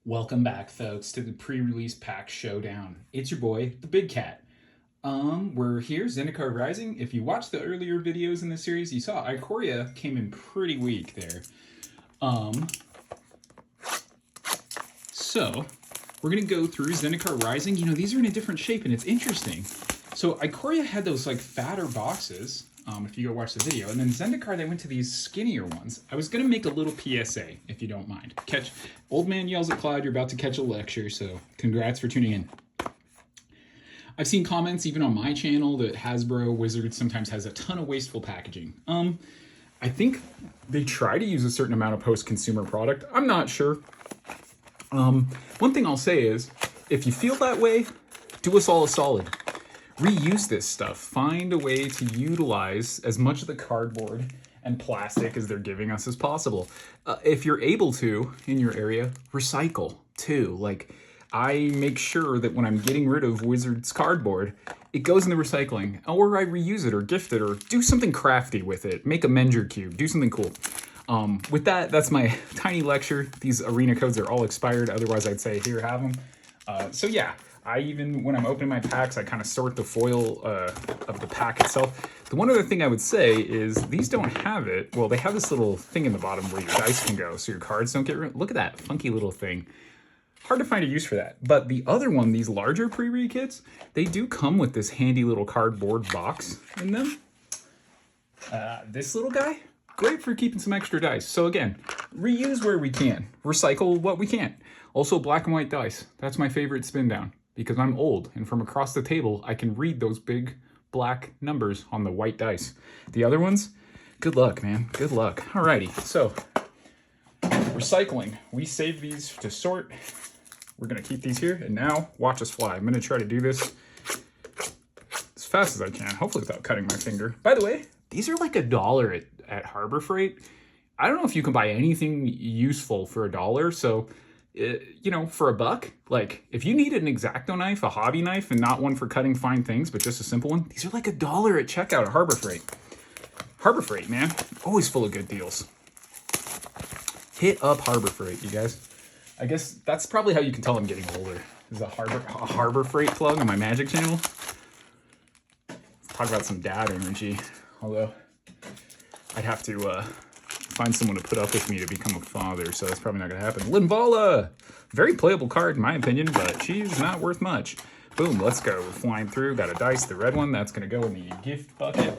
Welcome back, folks, to the pre-release pack Showdown. It's your boy, the Big Cat. We're here, Zendikar Rising. If you watched the earlier videos in the series, you saw Ikoria came in pretty weak there. So we're gonna go through Zendikar Rising. You know, these are in a different shape, and it's interesting. So Ikoria had those like fatter boxes. If you go watch the video, and then Zendikar, they went to these skinnier ones. I was gonna make a little PSA, if you don't mind. Old man yells at Cloud, you're about to catch a lecture, so congrats for tuning in. I've seen comments even on my channel that Hasbro Wizards sometimes has a ton of wasteful packaging. I think they try to use a certain amount of post-consumer product. I'm not sure. One thing I'll say is, if you feel that way, do us all a solid. Reuse this stuff. Find a way to utilize as much of the cardboard and plastic as they're giving us as possible. If you're able to, in your area, recycle too. Like, I make sure that when I'm getting rid of Wizards cardboard, it goes in the recycling, or I reuse it or gift it or do something crafty with it. Make a Menger cube, do something cool. With that, that's my tiny lecture. These arena codes are all expired. Otherwise, I'd say, here, have them. So yeah. When I'm opening my packs, I kind of sort the foil of the pack itself. The one other thing I would say is these don't have it. Well, they have this little thing in the bottom where your dice can go, so your cards don't get ruined. Look at that funky little thing. Hard to find a use for that. But the other one, these larger pre-read kits, they do come with this handy little cardboard box in them. This little guy, great for keeping some extra dice. So again, reuse where we can. Recycle what we can't. Also, black and white dice. That's my favorite spin down, because I'm old, and from across the table, I can read those big black numbers on the white dice. The other ones, good luck, man. Good luck. Alrighty, so recycling. We save these to sort. We're gonna keep these here, and now watch us fly. I'm gonna try to do this as fast as I can, hopefully without cutting my finger. By the way, these are like $1 at Harbor Freight. I don't know if you can buy anything useful for $1, so you know, for $1, like if you need an X-Acto knife, a hobby knife, and not one for cutting fine things, but just a simple one, these are like $1 at checkout at Harbor Freight. Harbor Freight, man, always full of good deals. Hit up Harbor Freight, you guys. I guess that's probably how you can tell I'm getting older. This is a Harbor Freight plug on my Magic channel. Let's talk about some dad energy, although I'd have to find someone to put up with me to become a father, so that's probably not gonna happen. Linvala, very playable card in my opinion, but she's not worth much. Boom, let's go. We're flying through, got a dice, the red one, that's gonna go in the gift bucket,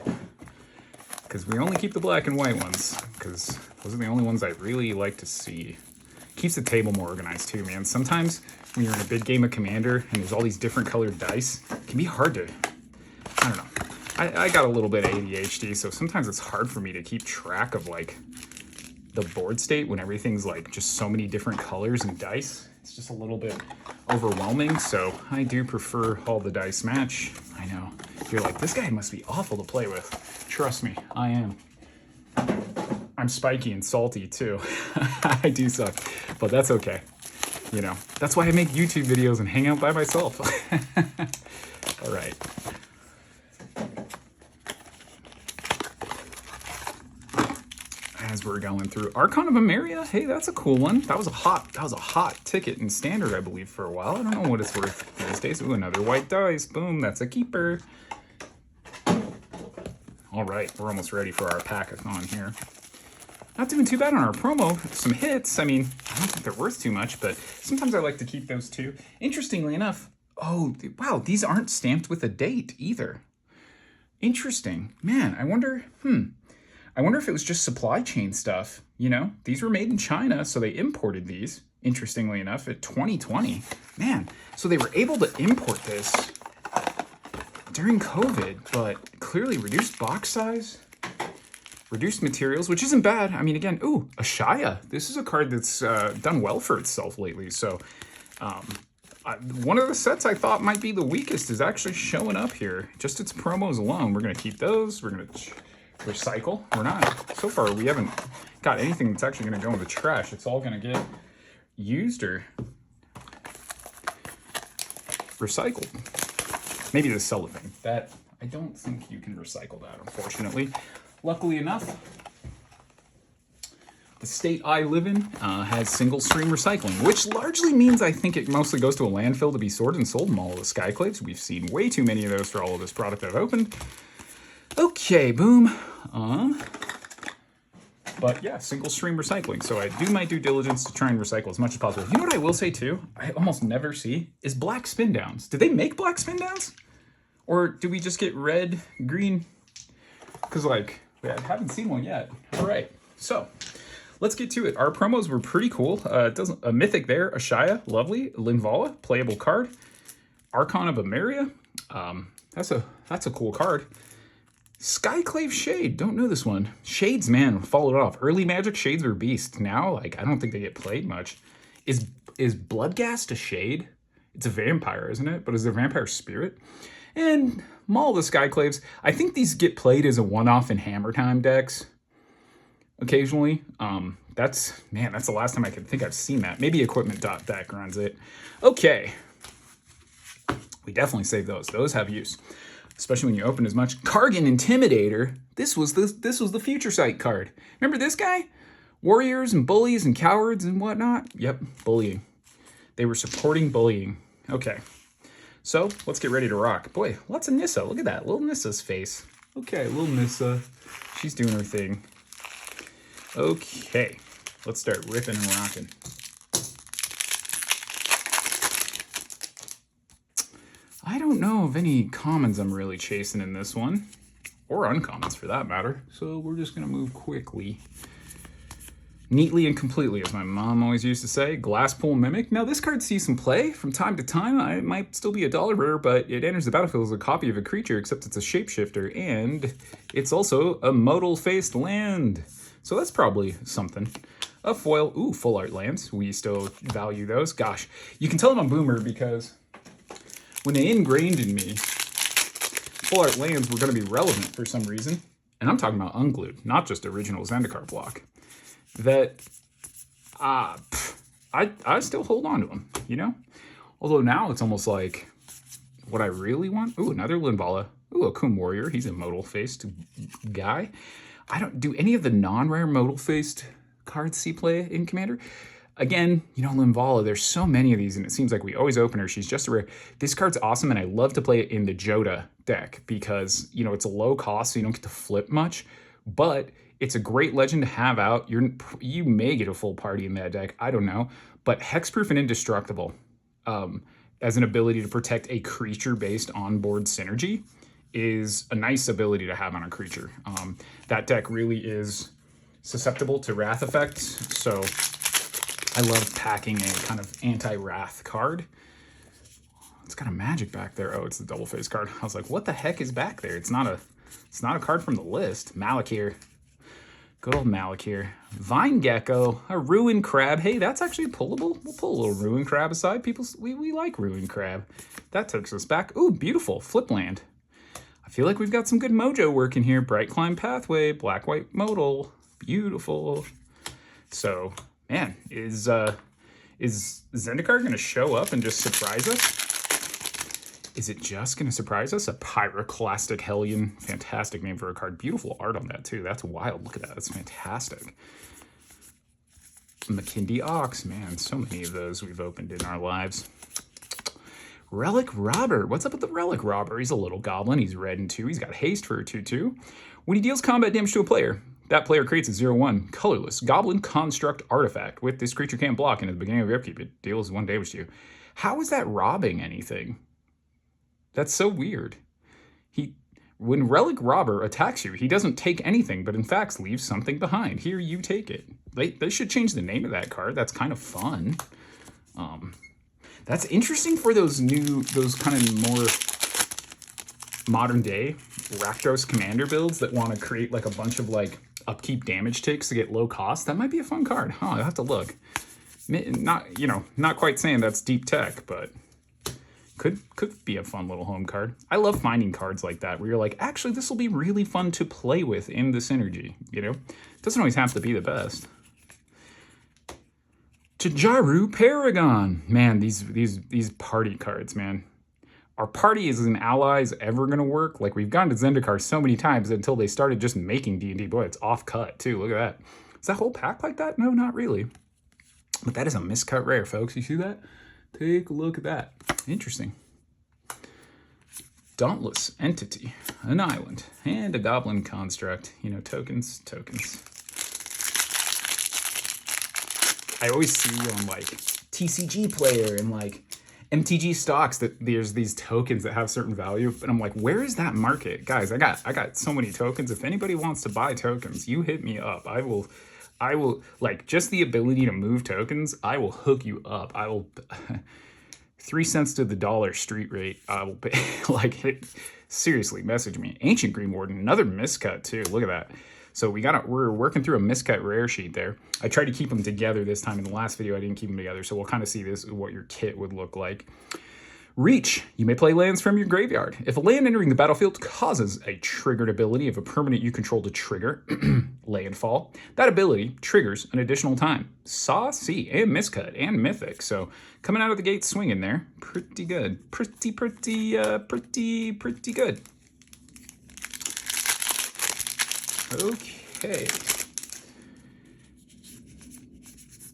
because we only keep the black and white ones, because those are the only ones I really like to see. Keeps the table more organized too, man. Sometimes when you're in a big game of Commander and there's all these different colored dice, it can be hard to, I don't know. I got a little bit of ADHD, so sometimes it's hard for me to keep track of like the board state when everything's like just so many different colors and dice. It's just a little bit overwhelming, so I do prefer all the dice match. I know, you're like, this guy must be awful to play with. Trust me, I am. I'm spiky and salty too. I do suck, but that's okay. You know, that's why I make YouTube videos and hang out by myself. All right. As we're going through Archon of Emeria, hey, that's a cool one. That was a hot ticket in Standard, I believe, for a while. I don't know what it's worth these days. Ooh, another white dice. Boom, that's a keeper. All right, we're almost ready for our packathon here. Not doing too bad on our promo. Some hits. I mean, I don't think they're worth too much, but sometimes I like to keep those too. Interestingly enough, oh, wow, these aren't stamped with a date either. Interesting. Man, I wonder if it was just supply chain stuff, you know? These were made in China, so they imported these, interestingly enough, at 2020. Man, so they were able to import this during COVID, but clearly reduced box size, reduced materials, which isn't bad. I mean, again, ooh, Ashaya. This is a card that's done well for itself lately, so one of the sets I thought might be the weakest is actually showing up here. Just its promos alone. We're going to keep those. We're going to recycle. We're not. So far, we haven't got anything that's actually going to go in the trash. It's all going to get used or recycled. Maybe the cellophane. That, I don't think you can recycle that, unfortunately. Luckily enough, the the state I live in has single stream recycling, which largely means I think it mostly goes to a landfill to be sorted and sold in all of the Skyclaves. We've seen way too many of those for all of this product I've opened. Okay, boom. But yeah, single stream recycling. So I do my due diligence to try and recycle as much as possible. You know what I will say too? I almost never see is black spin downs. Do they make black spin downs? Or do we just get red, green? Because like, I haven't seen one yet. All right, so let's get to it. Our promos were pretty cool. A Mythic there, Ashaya, lovely. Linvala, playable card. Archon of Emeria, that's a cool card. Skyclave Shade, don't know this one. Shades, man, followed off. Early Magic Shades were beast. Now, like, I don't think they get played much. Is Bloodghast a Shade? It's a vampire, isn't it? But is it a vampire spirit? And Maul the Skyclaves. I think these get played as a one-off in Hammer Time decks occasionally. That's the last time I can think I've seen that. Maybe Equipment.deck runs it. Okay. We definitely save those. Those have use. Especially when you open as much. Kargan Intimidator. This was the Future Sight card. Remember this guy? Warriors and bullies and cowards and whatnot. Yep, bullying. They were supporting bullying. Okay. So let's get ready to rock. Boy, lots of Nissa. Look at that. Little Nissa's face. Okay, little Nissa. She's doing her thing. Okay. Let's start ripping and rocking. I don't know of any commons I'm really chasing in this one, or uncommons for that matter. So we're just gonna move quickly. Neatly and completely, as my mom always used to say. Glasspool Mimic. Now this card sees some play from time to time. It might still be a dollar rare, but it enters the battlefield as a copy of a creature, except it's a shapeshifter, and it's also a modal-faced land. So that's probably something. A foil, ooh, full art lands. We still value those. Gosh, you can tell I'm a boomer because when they ingrained in me, full art lands were going to be relevant for some reason. And I'm talking about unglued, not just original Zendikar block. That, I still hold on to them, you know? Although now it's almost like what I really want. Ooh, another Linvala. Ooh, a Kum Warrior. He's a modal-faced guy. I don't do any of the non-rare modal-faced cards see play in Commander. Again, you know, Linvala, there's so many of these, and it seems like we always open her. She's just a rare. This card's awesome, and I love to play it in the Joda deck because, you know, it's a low cost, so you don't get to flip much, but it's a great legend to have out. You may get a full party in that deck. I don't know. But Hexproof and Indestructible as an ability to protect a creature-based onboard synergy is a nice ability to have on a creature. That deck really is susceptible to Wrath effects, so I love packing a kind of anti-Wrath card. It's got a magic back there. Oh, it's the double face card. I was like, what the heck is back there? It's not a card from the list. Malakir. Good old Malakir. Vine Gecko, a Ruin Crab. Hey, that's actually pullable. We'll pull a little Ruin Crab aside. We like Ruin Crab. That takes us back. Ooh, beautiful. Flipland. I feel like we've got some good mojo working here. Bright Climb Pathway, Black-White Modal. Beautiful. So, man, is Zendikar going to show up and just surprise us? Is it just going to surprise us? A Pyroclastic Hellion. Fantastic name for a card. Beautiful art on that, too. That's wild. Look at that. That's fantastic. McKindy Ox. Man, so many of those we've opened in our lives. Relic Robber. What's up with the Relic Robber? He's a little goblin. He's red and 2. He's got haste for a 2/2. When he deals combat damage to a player, that player creates a 0/1 colorless Goblin Construct artifact. With this creature can't block, and at the beginning of your upkeep, it deals 1 damage to you. How is that robbing anything? That's so weird. When Relic Robber attacks you, he doesn't take anything, but in fact leaves something behind. Here, you take it. They should change the name of that card. That's kind of fun. That's interesting for those kind of more modern day Rakdos Commander builds that want to create like a bunch of like upkeep damage ticks to get low cost. That might be a fun card. Huh, I'll have to look. Not quite saying that's deep tech, but could be a fun little home card. I love finding cards like that where you're like, actually, this will be really fun to play with in the synergy, you know? It doesn't always have to be the best. Tajaru Paragon. Man, these party cards, man. Our party as an ally is ever going to work. Like, we've gone to Zendikar so many times until they started just making D&D. Boy, it's off-cut, too. Look at that. Is that whole pack like that? No, not really. But that is a miscut rare, folks. You see that? Take a look at that. Interesting. Dauntless Entity, an island, and a goblin construct. You know, tokens. I always see on like TCG Player and like MTG stocks that there's these tokens that have certain value, and I'm like, where is that market? Guys, I got so many tokens. If anybody wants to buy tokens, you hit me up. I will like, just the ability to move tokens, I will hook you up. I will 3 cents to the dollar street rate. I will pay. Like, seriously, message me. Ancient Green Warden, another miscut too. Look at that. So we're working through a miscut rare sheet there. I tried to keep them together this time. In the last video, I didn't keep them together. So we'll kind of see what your kit would look like. Reach. You may play lands from your graveyard. If a land entering the battlefield causes a triggered ability of a permanent you control to trigger landfall, that ability triggers an additional time. Saucy and miscut and mythic. So coming out of the gate swinging there. Pretty good. Pretty good. Okay.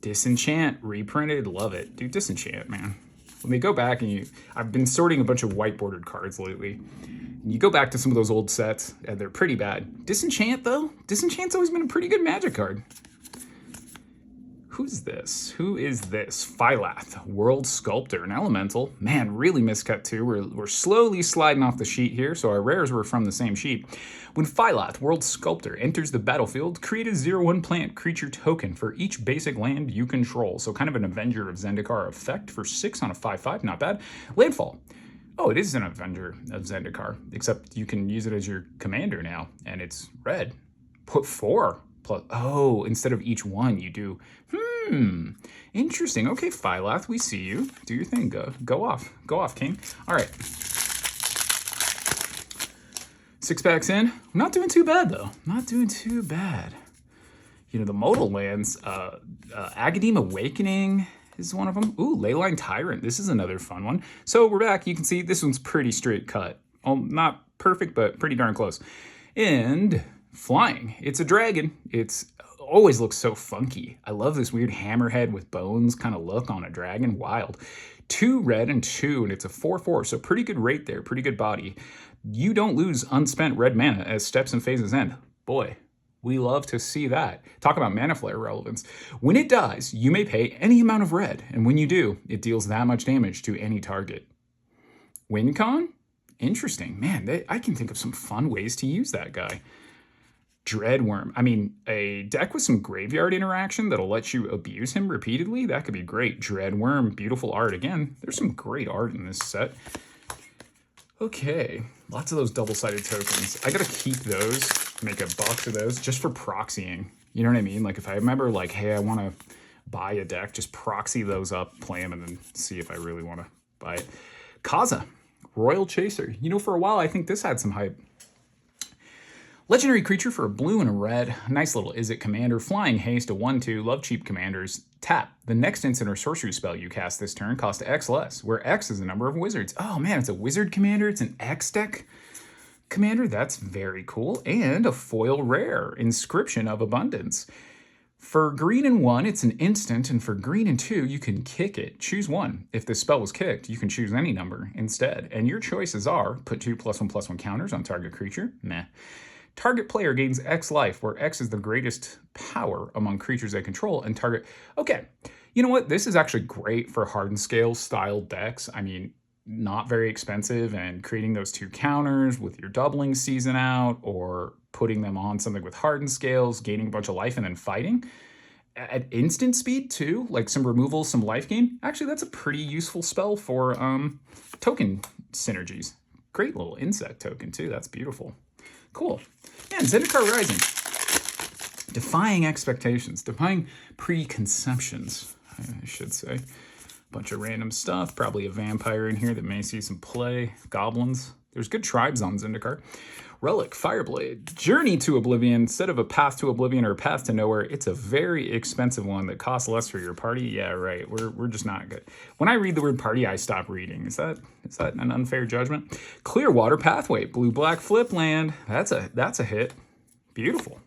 Disenchant, reprinted, love it. Dude, Disenchant, man. When they go back and I've been sorting a bunch of white-bordered cards lately. And you go back to some of those old sets, and they're pretty bad. Disenchant, though? Disenchant's always been a pretty good Magic card. Who's this? Who is this? Phylath, World Sculptor, an Elemental. Man, really miscut too. We're slowly sliding off the sheet here, so our rares were from the same sheet. When Phylath, World Sculptor, enters the battlefield, create a 0/1 plant creature token for each basic land you control. So kind of an Avenger of Zendikar effect for 6 on a 5/5, not bad. Landfall. Oh, it is an Avenger of Zendikar, except you can use it as your commander now, and it's red. Put 4. Plus, oh, instead of each one, you do. Interesting. Okay, Phylath, we see you. Do your thing. Go off, King. All right. 6 packs in. Not doing too bad, though. Not doing too bad. You know, the modal lands, Agadim Awakening is one of them. Ooh, Leyline Tyrant. This is another fun one. So we're back. You can see this one's pretty straight cut. Not perfect, but pretty darn close. And flying. It's a dragon. It's always looks so funky. I love this weird hammerhead with bones kind of look on a dragon. Wild. 2 red and 2, and it's a 4/4. So pretty good rate there. Pretty good body. You don't lose unspent red mana as steps and phases end. Boy, we love to see that. Talk about mana flare relevance. When it dies, you may pay any amount of red, and when you do, it deals that much damage to any target. Win con? Interesting. Man, I can think of some fun ways to use that guy. Dreadworm. I mean, a deck with some graveyard interaction that'll let you abuse him repeatedly, that could be great. Dreadworm, beautiful art. Again, there's some great art in this set. Okay, lots of those double-sided tokens. I gotta keep those, make a box of those just for proxying. You know what I mean? Like if I remember like, hey, I want to buy a deck, just proxy those up, play them, and then see if I really want to buy it. Kaza, Royal Chaser. You know, for a while, I think this had some hype. Legendary creature for a blue and a red. Nice little Is It commander. Flying haste, a 1/2. Love cheap commanders. Tap. The next instant or sorcery spell you cast this turn costs X less, where X is the number of wizards. Oh man, it's a wizard commander. It's an X deck commander. That's very cool. And a foil rare. Inscription of Abundance. For green and 1, it's an instant, and for green and 2, you can kick it. Choose 1. If the spell was kicked, you can choose any number instead. And your choices are put 2 +1/+1 counters on target creature. Meh. Target player gains X life, where X is the greatest power among creatures they control, and target... Okay, you know what? This is actually great for Hardened Scale style decks. I mean, not very expensive, and creating those 2 counters with your doubling season out, or putting them on something with Hardened Scales, gaining a bunch of life, and then fighting. At instant speed, too, like some removal, some life gain. Actually, that's a pretty useful spell for token synergies. Great little insect token, too. That's beautiful. Cool. Man, Zendikar Rising. Defying expectations. Defying preconceptions, I should say. Bunch of random stuff. Probably a vampire in here that may see some play. Goblins. There's good tribes on Zendikar. Relic, Fireblade. Journey to Oblivion. Instead of a path to Oblivion or a path to nowhere, it's a very expensive one that costs less for your party. Yeah, right. We're just not good. When I read the word party, I stop reading. Is that an unfair judgment? Clearwater Pathway. Blue-black flip land. That's a hit. Beautiful.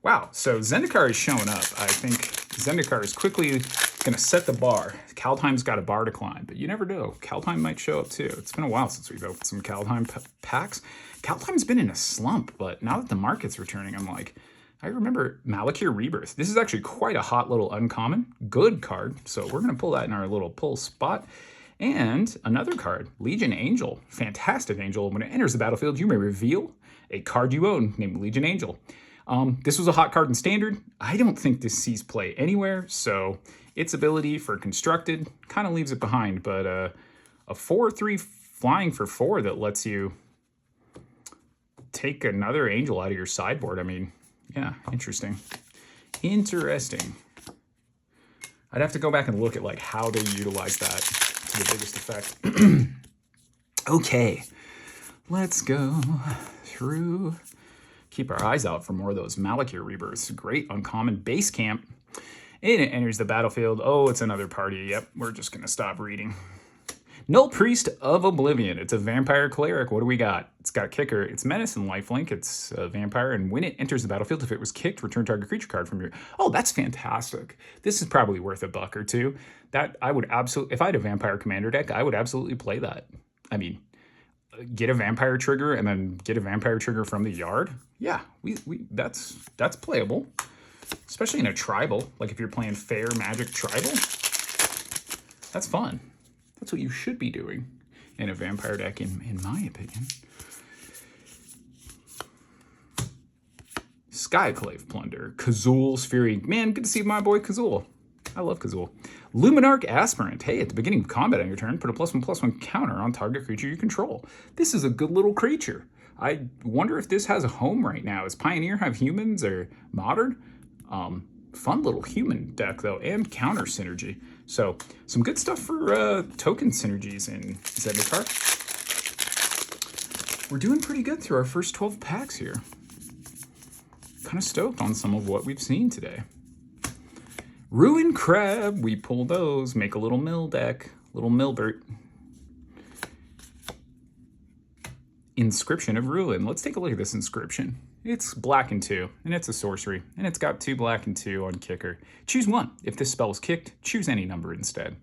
Wow, so Zendikar is showing up. I think Zendikar is quickly going to set the bar. Kaldheim's got a bar to climb, but you never know. Kaldheim might show up too. It's been a while since we've opened some Kaldheim packs. Kaldheim's been in a slump, but now that the market's returning, I'm like, I remember Malakir Rebirth. This is actually quite a hot little uncommon. Good card, so we're going to pull that in our little pull spot. And another card, Legion Angel. Fantastic Angel. When it enters the battlefield, you may reveal a card you own named Legion Angel. This was a hot card in Standard. I don't think this sees play anywhere, so its ability for Constructed kind of leaves it behind, but a 4/3 flying for 4 that lets you take another Angel out of your sideboard. I mean, yeah, interesting. Interesting. I'd have to go back and look at like how they utilize that to the biggest effect. Okay, let's go through. Keep our eyes out for more of those Malakir Rebirths. Great uncommon base camp. And it enters the battlefield. Oh, it's another party. Yep, we're just going to stop reading. Null Priest of Oblivion. It's a vampire cleric. What do we got? It's got kicker. It's menace and lifelink. It's a vampire. And when it enters the battlefield, if it was kicked, return target creature card from your... Oh, that's fantastic. This is probably worth $1 or $2. That I would absolutely... If I had a vampire commander deck, I would absolutely play that. I mean, get a vampire trigger and then get a vampire trigger from the yard. Yeah, that's playable, especially in a tribal. Like if you're playing fair magic tribal, that's fun. That's what you should be doing in a vampire deck, in my opinion. Skyclave Plunder, Kazul's Fury. Man, good to see my boy Kazul. I love Kazul. Luminarch Aspirant. Hey, at the beginning of combat on your turn, put a +1/+1 counter on target creature you control. This is a good little creature. I wonder if this has a home right now. Does Pioneer have humans or Modern? Fun little human deck, though, and counter synergy. So, some good stuff for token synergies in Zendikar. We're doing pretty good through our first 12 packs here. Kind of stoked on some of what we've seen today. Ruin Crab, we pull those, make a little mill deck, little Milbert. Inscription of Ruin. Let's take a look at this inscription. It's black and 2, and it's a sorcery, and it's got 2 black and 2 on kicker. Choose 1. If this spell is kicked, choose any number instead.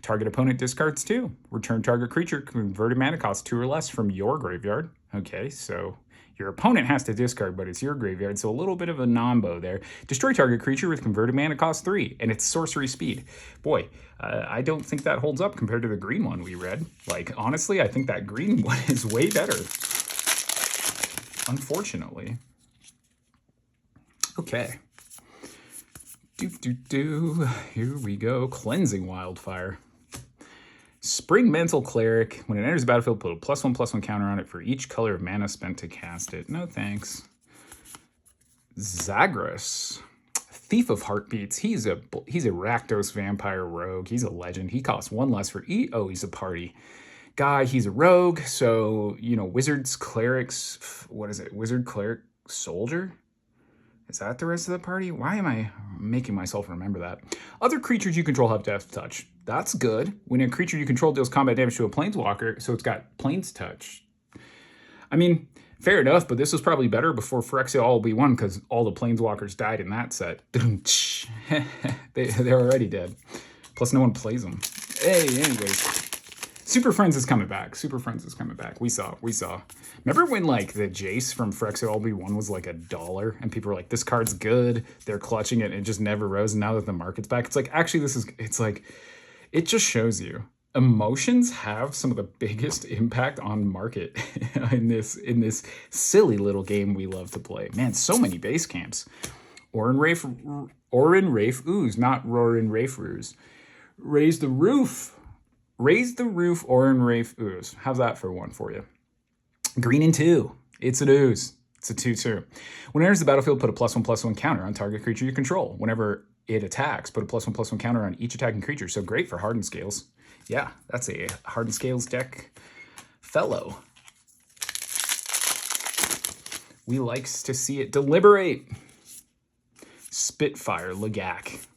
Target opponent discards 2. Return target creature converted mana cost 2 or less from your graveyard. Okay, so your opponent has to discard, but it's your graveyard, so a little bit of a nombo there. Destroy target creature with converted mana cost 3, and it's sorcery speed. Boy, I don't think that holds up compared to the green one we read. Like, honestly, I think that green one is way better. Unfortunately. Okay. Here we go. Cleansing Wildfire. Spring Mental Cleric. When it enters the battlefield, put a +1/+1 counter on it for each color of mana spent to cast it. No thanks. Zagras. Thief of Heartbeats. He's a Rakdos vampire rogue. He's a legend. He costs 1 less for each. Oh, he's a party guy. He's a rogue. So, you know, wizards, clerics. What is it? Wizard, cleric, soldier? Is that the rest of the party? Why am I making myself remember that? Other creatures you control have Death Touch. That's good. When a creature you control deals combat damage to a planeswalker, so it's got Planes Touch. I mean, fair enough, but this was probably better before Phyrexia All Be One because all the planeswalkers died in that set. They're already dead. Plus, no one plays them. Hey, anyways. Super Friends is coming back. Super Friends is coming back. We saw. Remember when like the Jace from Phyrexia All Be One was like $1 and people were like, this card's good. They're clutching it and it just never rose. And now that the market's back, it's like, actually it's like, it just shows you emotions have some of the biggest impact on market in this silly little game we love to play. Man, so many base camps. Orin Rafe Ooze, not Rorin Rafe Ruse. Raise the Roof, Orin Rafe Ooze. How's that for one for you? Green and 2. It's an ooze. It's a 2/2. When it enters the battlefield, put a +1/+1 counter on target creature you control. Whenever it attacks, put a +1/+1 counter on each attacking creature. So great for Hardened Scales. Yeah, that's a Hardened Scales deck fellow. We likes to see it deliberate. Spitfire Lagak.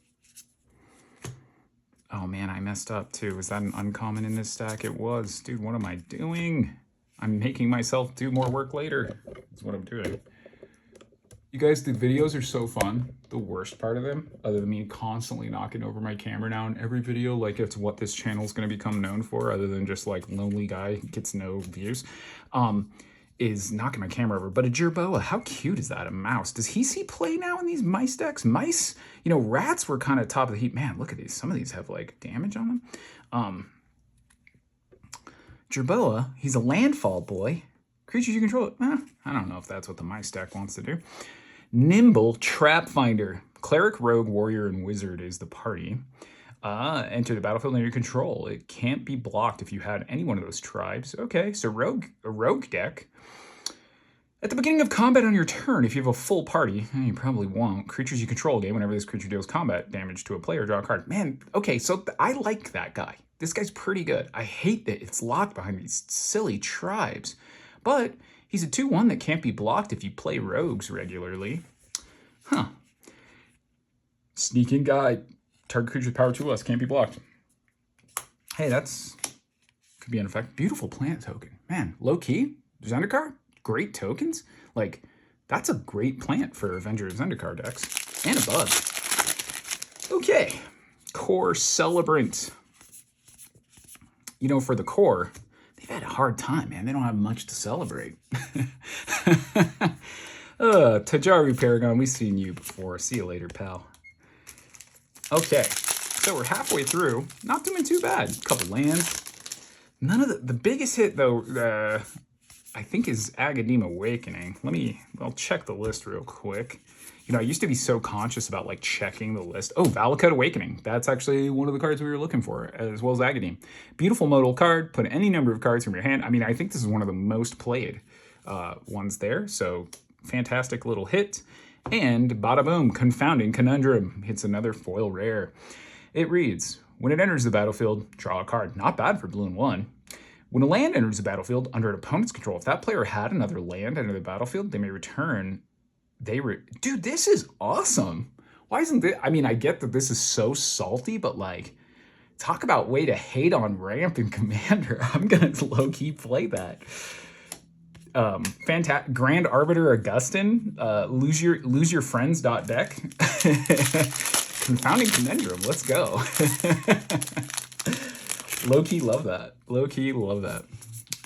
Oh man, I messed up too. Was that an uncommon in this stack? It was. Dude, what am I doing? I'm making myself do more work later. That's what I'm doing. You guys, the videos are so fun. The worst part of them, other than me constantly knocking over my camera now in every video, like it's what this channel is going to become known for, other than just like lonely guy gets no views, is knocking my camera over. But a Jerboa, how cute is that? A mouse. Does he see play now in these mice decks? Mice, you know, rats were kind of top of the heap. Man, look at these. Some of these have like damage on them. Jerboa, he's a landfall boy. Creatures you control, I don't know if that's what the mice deck wants to do. Nimble Trap Finder. Cleric, Rogue, Warrior, and Wizard is the party. Enter the battlefield under your control. It can't be blocked if you had any one of those tribes. Okay, so a rogue deck. At the beginning of combat on your turn, if you have a full party, you probably won't. Creatures you control game, whenever this creature deals combat damage to a player, draw a card. Man, okay, so I like that guy. This guy's pretty good. I hate that it's locked behind these silly tribes. But he's a 2/1 that can't be blocked if you play rogues regularly. Huh. Sneaking guy. Target creature with power 2+, can't be blocked. Hey, that's... could be an effect. Beautiful plant token. Man, low-key, Zendikar, great tokens. Like, that's a great plant for Avenger of Zendikar decks. And a bug. Okay. Core Celebrant. You know, for the core... they've had a hard time, man. They don't have much to celebrate. Tajaru Paragon, we've seen you before. See you later, pal. Okay, so we're halfway through. Not doing too bad. A couple lands. None of the biggest hit, though, I think is Agadim Awakening. I'll check the list real quick. You know, I used to be so conscious about, like, checking the list. Oh, Valakut Awakening. That's actually one of the cards we were looking for, as well as Agadim. Beautiful modal card. Put any number of cards from your hand. I mean, I think this is one of the most played ones there. So, fantastic little hit. And bada boom, Confounding Conundrum. Hits another foil rare. It reads, when it enters the battlefield, draw a card. Not bad for blue and 1. When a land enters the battlefield under an opponent's control, if that player had another land enter the battlefield, they may return... Dude, this is awesome. Why isn't this... I mean, I get that this is so salty, but, like, talk about way to hate on ramp and commander. I'm going to low-key play that. Fantastic. Grand Arbiter Augustin. Lose your friends deck. Confounding Conundrum. Let's go. Low-key love that. Low-key love that.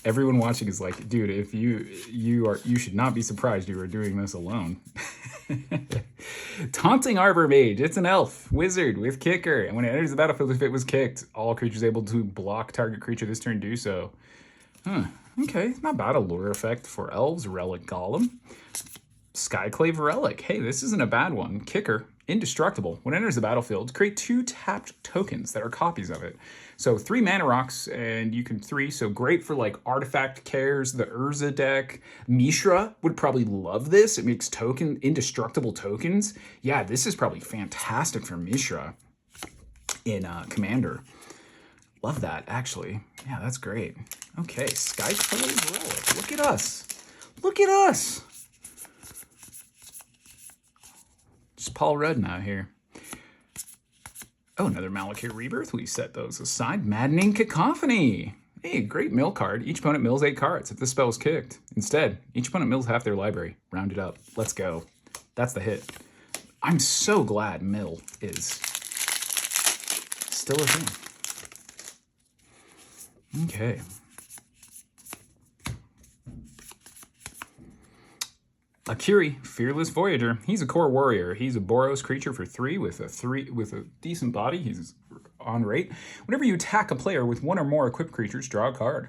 Everyone watching is like, dude, if you should not be surprised you are doing this alone. Taunting Arbor Mage. It's an elf wizard with kicker, and when it enters the battlefield, if it was kicked, all creatures able to block target creature this turn do so. Huh. Okay, not bad. A lure effect for elves. Relic Golem. Skyclave Relic. Hey, this isn't a bad one. Kicker. Indestructible. When it enters the battlefield, create 2 tapped tokens that are copies of it. So 3 mana rocks, and you can 3. So great for like Artifact Cares, the Urza deck. Mishra would probably love this. It makes indestructible tokens. Yeah, this is probably fantastic for Mishra in Commander. Love that, actually. Yeah, that's great. Okay, Skyclave Relic. Look at us. Look at us. Just Paul Rudd out here. Oh, another Malakir Rebirth. We set those aside. Maddening Cacophony. Hey, great mill card. Each opponent mills 8 cards if this spell is kicked. Instead, each opponent mills half their library. Round it up. Let's go. That's the hit. I'm so glad mill is still a thing. Okay. Akiri, Fearless Voyager. He's a core warrior. He's a Boros creature for 3 with a decent body. He's on rate. Whenever you attack a player with 1 or more equipped creatures, draw a card.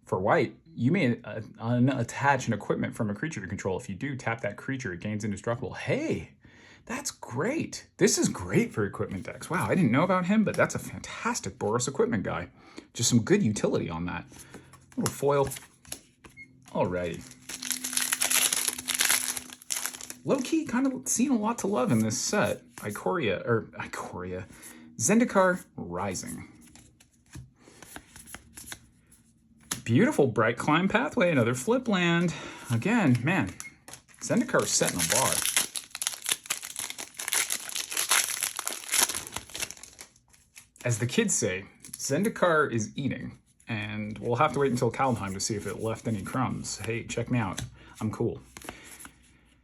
For white, you may unattach an equipment from a creature you control. If you do, tap that creature. It gains indestructible. Hey, that's great. This is great for equipment decks. Wow, I didn't know about him, but that's a fantastic Boros equipment guy. Just some good utility on that. Little foil. Alrighty. Low-key, kind of seen a lot to love in this set. Zendikar Rising. Beautiful Bright Climb Pathway, another flip land. Again, man, Zendikar is setting a bar. As the kids say, Zendikar is eating, and we'll have to wait until Kaldheim to see if it left any crumbs. Hey, check me out. I'm cool.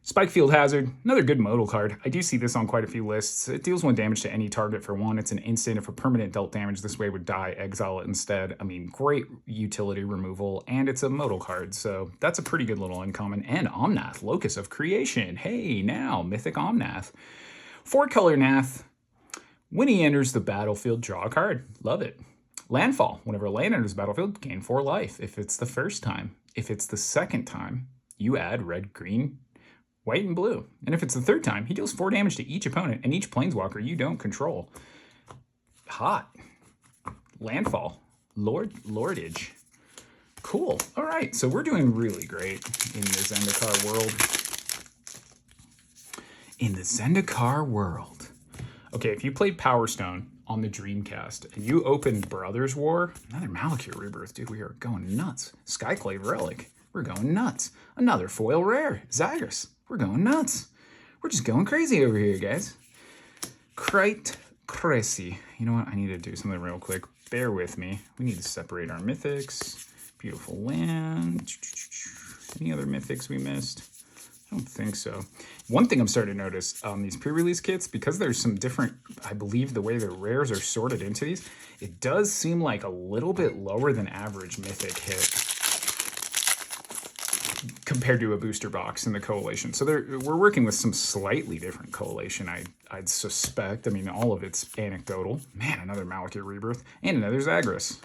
Spike Field Hazard, another good modal card. I do see this on quite a few lists. It deals 1 damage to any target for 1. It's an instant. If a permanent dealt damage this way would die, exile it instead. I mean, great utility removal, and it's a modal card, so that's a pretty good little uncommon. And Omnath, Locus of Creation. Hey, now, Mythic Omnath. 4-color Nath. When he enters the battlefield, draw a card. Love it. Landfall. Whenever a land enters the battlefield, gain 4 life. If it's the first time. If it's the second time, you add red, green, white, and blue. And if it's the third time, he deals 4 damage to each opponent and each planeswalker you don't control. Hot. Landfall. Lordage. Cool. All right, so we're doing really great in the Zendikar world. In the Zendikar world. Okay, if you played Power Stone on the Dreamcast and you opened Brothers War, another Malakir Rebirth, dude, we are going nuts. Skyclave Relic, we're going nuts. Another foil rare, Zagreus. We're going nuts. We're just going crazy over here, guys. Quite crazy. You know what? I need to do something real quick. Bear with me. We need to separate our mythics. Beautiful land. Any other mythics we missed? I don't think so. One thing I'm starting to notice on these pre-release kits, because there's some different, I believe the way the rares are sorted into these, it does seem like a little bit lower than average mythic hit compared to a booster box in the coalition. So we're working with some slightly different coalition, I'd suspect. I mean, all of it's anecdotal. Man, another Malakir Rebirth and another Zagreus.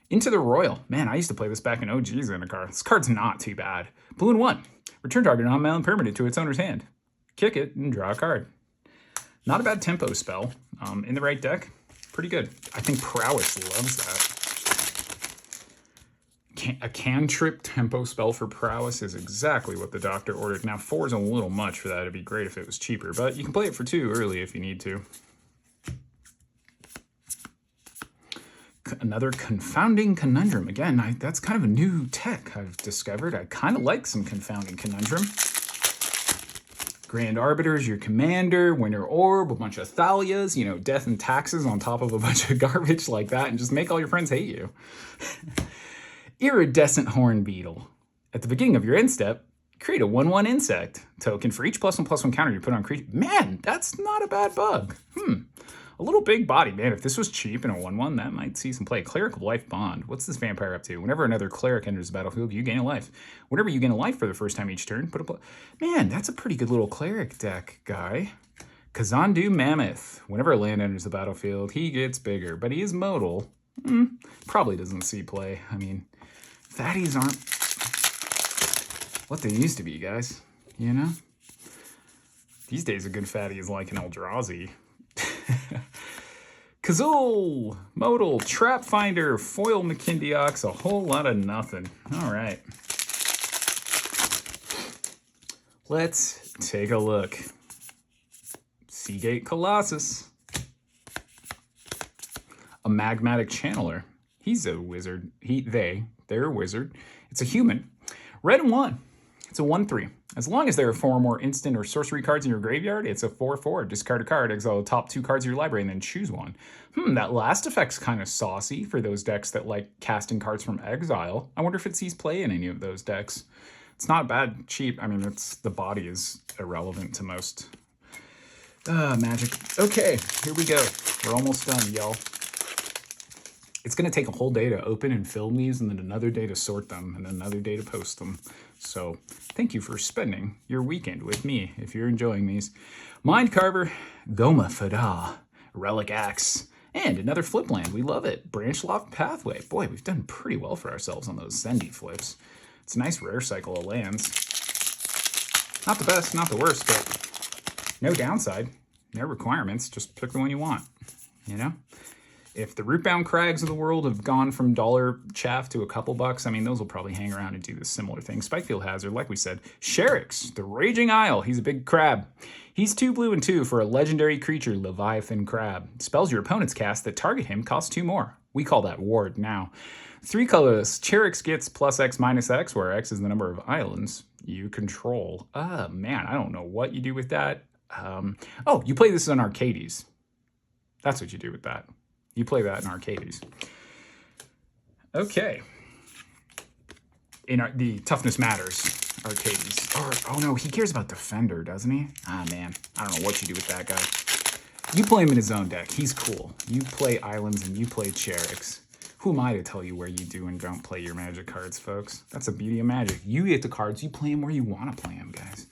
Into the Royal. Man, I used to play this back in OG Zendikar. This card's not too bad. Blue and 1. Return target non-mana permanent to its owner's hand. Kick it and draw a card. Not a bad tempo spell. In the right deck, pretty good. I think Prowess loves that. A cantrip tempo spell for Prowess is exactly what the doctor ordered. Now 4 is a little much for that. It'd be great if it was cheaper, but you can play it for 2 early if you need to. Another Confounding Conundrum. Again, that's kind of a new tech I've discovered. I kind of like some Confounding Conundrum. Grand Arbiter's your commander, Winter Orb, a bunch of Thalias, you know, death and taxes on top of a bunch of garbage like that, and just make all your friends hate you. Iridescent Horn Beetle. At the beginning of your end step, create a 1/1 insect token for each +1/+1 counter you put on creature. Man, that's not a bad bug. A little big body, man. If this was cheap in a 1/1, that might see some play. Cleric of Life Bond. What's this vampire up to? Whenever another cleric enters the battlefield, you gain a life. Whenever you gain a life for the first time each turn, put a... Man, that's a pretty good little cleric deck, guy. Kazandu Mammoth. Whenever a land enters the battlefield, he gets bigger, but he is modal. Probably doesn't see play. I mean, fatties aren't what they used to be, guys. You know? These days, a good fatty is like an Eldrazi. Kazul, Modal, Trap Finder, Foil McKindiox, a whole lot of nothing. All right. Let's take a look. Seagate Colossus. A Magmatic Channeler. He's a wizard. They're a wizard. It's a human. Red and 1. It's a 1/3. As long as there are 4 or more instant or sorcery cards in your graveyard, it's a 4/4. Discard a card, exile the top 2 cards of your library, and then choose one. That last effect's kind of saucy for those decks that like casting cards from exile. I wonder if it sees play in any of those decks. It's not bad, cheap. I mean, the body is irrelevant to most Magic. Okay, here we go. We're almost done, y'all. It's going to take a whole day to open and film these, and then another day to sort them, and another day to post them. So thank you for spending your weekend with me if you're enjoying these. Mind Carver, Goma Fada, Relic Axe, and another flip land. We love it. Branchloft Pathway. Boy, we've done pretty well for ourselves on those Zendi flips. It's a nice rare cycle of lands. Not the best, not the worst, but no downside. No requirements. Just pick the one you want, you know? If the Rootbound Crags of the world have gone from dollar chaff to a couple bucks, I mean, those will probably hang around and do this similar thing. Spikefield Hazard, like we said. Sherix, the Raging Isle. He's a big crab. He's 2 blue and 2 for a legendary creature, Leviathan Crab. Spells your opponent's cast that target him cost 2 more. We call that ward now. 3 colorless. Sherix gets +X -X, where X is the number of islands you control. Man, I don't know what you do with that. Oh, you play this on Arcades. That's what you do with that. You play that in Arcades. Okay. The toughness matters. Arcades. Oh no, he cares about Defender, doesn't he? Ah, man. I don't know what you do with that guy. You play him in his own deck. He's cool. You play Islands and you play Cherix. Who am I to tell you where you do and don't play your Magic cards, folks? That's the beauty of Magic. You get the cards, you play them where you want to play them, guys.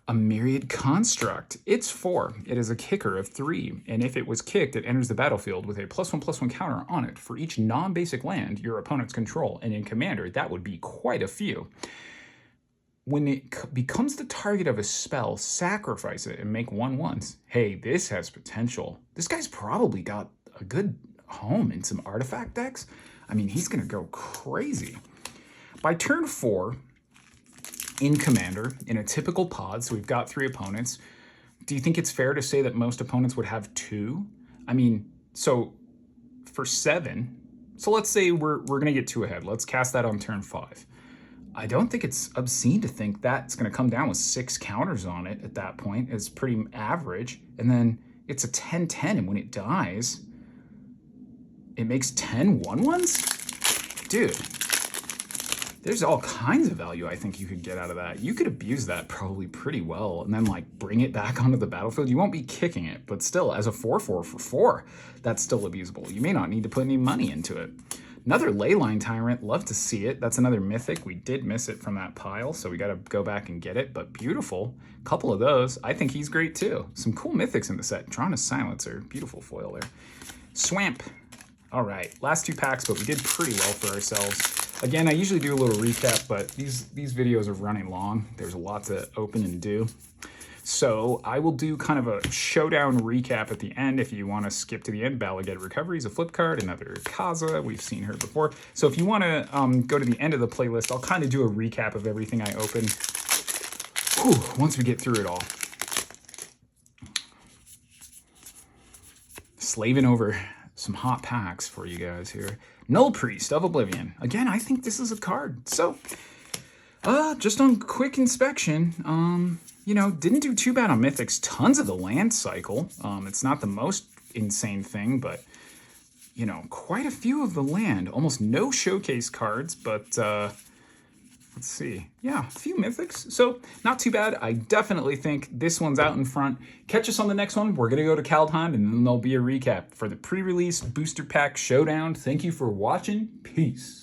A Myriad Construct. It's 4. It is a kicker of 3, and if it was kicked, it enters the battlefield with a +1/+1 counter on it for each non-basic land your opponents control, and in Commander, that would be quite a few. When it becomes the target of a spell, sacrifice it and make 1/1s. Hey, this has potential. This guy's probably got a good home in some artifact decks. I mean, he's going to go crazy. By turn 4, in Commander, in a typical pod, so we've got 3 opponents, do you think it's fair to say that most opponents would have 2? I mean, so for 7, so let's say we're going to get 2 ahead. Let's cast that on turn 5. I don't think it's obscene to think that's going to come down with 6 counters on it at that point. It's pretty average. And then it's a 10/10, and when it dies, it makes 10 1/1s? Dude, there's all kinds of value I think you could get out of that. You could abuse that probably pretty well and then like bring it back onto the battlefield. You won't be kicking it, but still, as a 4/4 for 4, that's still abusable. You may not need to put any money into it. Another Leyline Tyrant, love to see it. That's another mythic. We did miss it from that pile, so we got to go back and get it, but beautiful. Couple of those. I think he's great too. Some cool mythics in the set. Drawn a Silencer, beautiful foil there. Swamp. All right, last 2 packs, but we did pretty well for ourselves. Again, I usually do a little recap, but these videos are running long. There's a lot to open and do. So I will do kind of a showdown recap at the end. If you want to skip to the end, Balaged Recovery is a flip card, another Kaza. We've seen her before. So if you want to go to the end of the playlist, I'll kind of do a recap of everything I open. Whew, once we get through it all. Slaving over some hot packs for you guys here. Null Priest of Oblivion. Again, I think this is a card. So, just on quick inspection, you know, didn't do too bad on Mythics. Tons of the land cycle. It's not the most insane thing, but, you know, quite a few of the land. Almost no showcase cards, but, let's see. Yeah, a few Mythics. So, not too bad. I definitely think this one's out in front. Catch us on the next one. We're going to go to Kaldheim, and then there'll be a recap for the pre-release booster pack showdown. Thank you for watching. Peace.